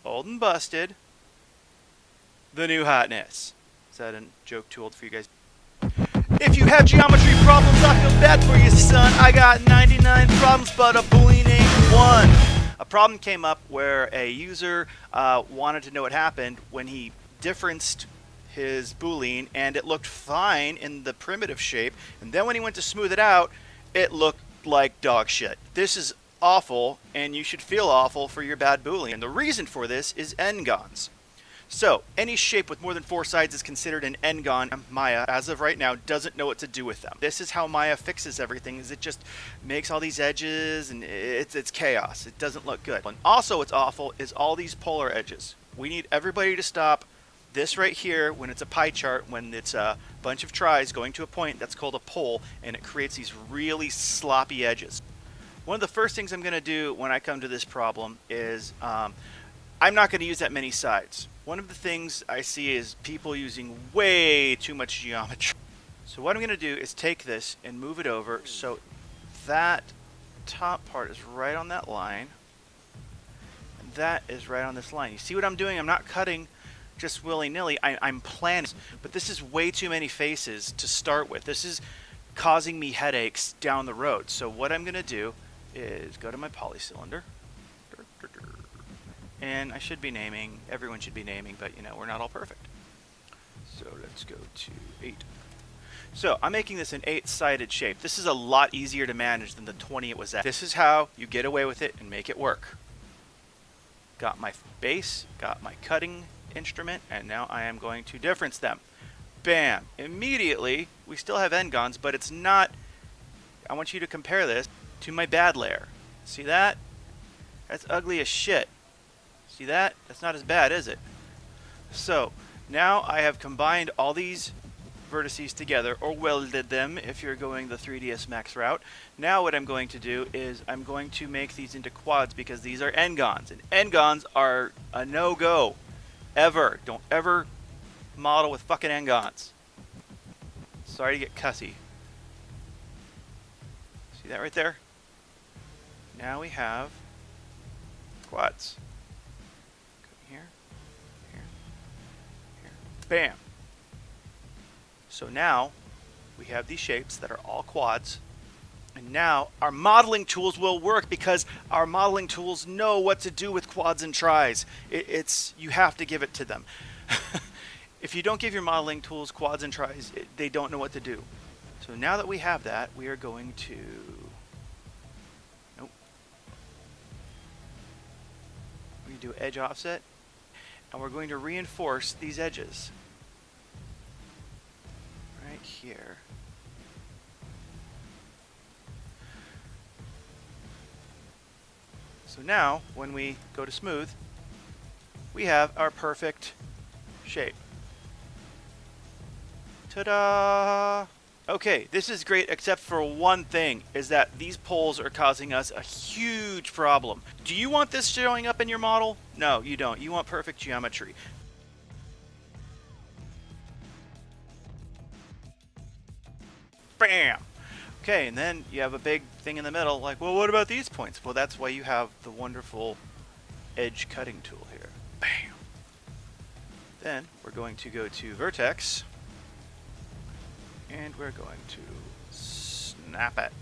Old and busted. The new hotness. Is that a joke too old for you guys? If you have geometry problems, I feel bad for you, son. I got 99 problems, but a Boolean ain't one. A problem came up where a user wanted to know what happened when he differenced his Boolean, and it looked fine in the primitive shape, and then when he went to smooth it out, it looked like dog shit. This is awful, and you should feel awful for your bad Boolean. And the reason for this is n-gons. So, any shape with more than 4 sides is considered an n-gon. Maya, as of right now, doesn't know what to do with them. This is how Maya fixes everything, is it just makes all these edges, and it's chaos. It doesn't look good. And also what's awful is all these polar edges. We need everybody to stop this right here when it's a pie chart, when it's a bunch of tries going to a point, that's called a pole, and it creates these really sloppy edges. One of the first things I'm going to do when I come to this problem is I'm not going to use that many sides. One of the things I see is people using way too much geometry. So what I'm going to do is take this and move it over so that top part is right on that line. And that is right on this line. You see what I'm doing? I'm not cutting just willy-nilly. I'm planning. But this is way too many faces to start with. This is causing me headaches down the road. So what I'm going to do is go to my polycylinder. And I should be naming, everyone should be naming, but you know, we're not all perfect. So let's go to 8. So I'm making this an 8-sided shape. This is a lot easier to manage than the 20 it was at. This is how you get away with it and make it work. Got my base, got my cutting instrument, and now I am going to difference them. Bam! Immediately, we still have n-gons, but it's not, I want you to compare this to my bad layer. See that? That's ugly as shit. See that? That's not as bad, is it? So, now I have combined all these vertices together, or welded them if you're going the 3ds Max route. Now what I'm going to do is I'm going to make these into quads because these are n-gons. And n-gons are a no-go. Ever. Don't ever model with fucking n-gons. Sorry to get cussy. See that right there? Now we have quads. Here, here, here. Bam! So now we have these shapes that are all quads, and now our modeling tools will work because our modeling tools know what to do with quads and tries. You have to give it to them. If you don't give your modeling tools quads and tries, they don't know what to do. So now that we have that, we are going to... Nope. We're going to do edge offset. And we're going to reinforce these edges right here. So now, when we go to smooth, we have our perfect shape. Ta-da! Okay, this is great except for one thing, is that these poles are causing us a huge problem. Do you want this showing up in your model? No, you don't. You want perfect geometry. Bam! Okay, and then you have a big thing in the middle, like, well, what about these points? Well, that's why you have the wonderful edge cutting tool here. Bam! Then we're going to go to vertex, and we're going to snap it.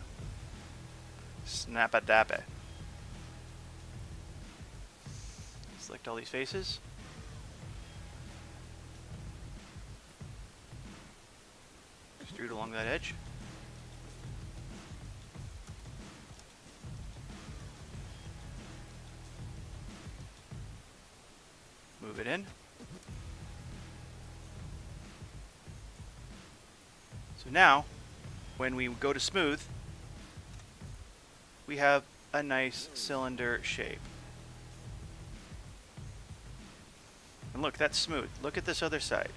Snap-a-dap it. Select all these faces. Extrude along that edge. Move it in. So now, when we go to smooth, we have a nice cylinder shape. And look, that's smooth. Look at this other side.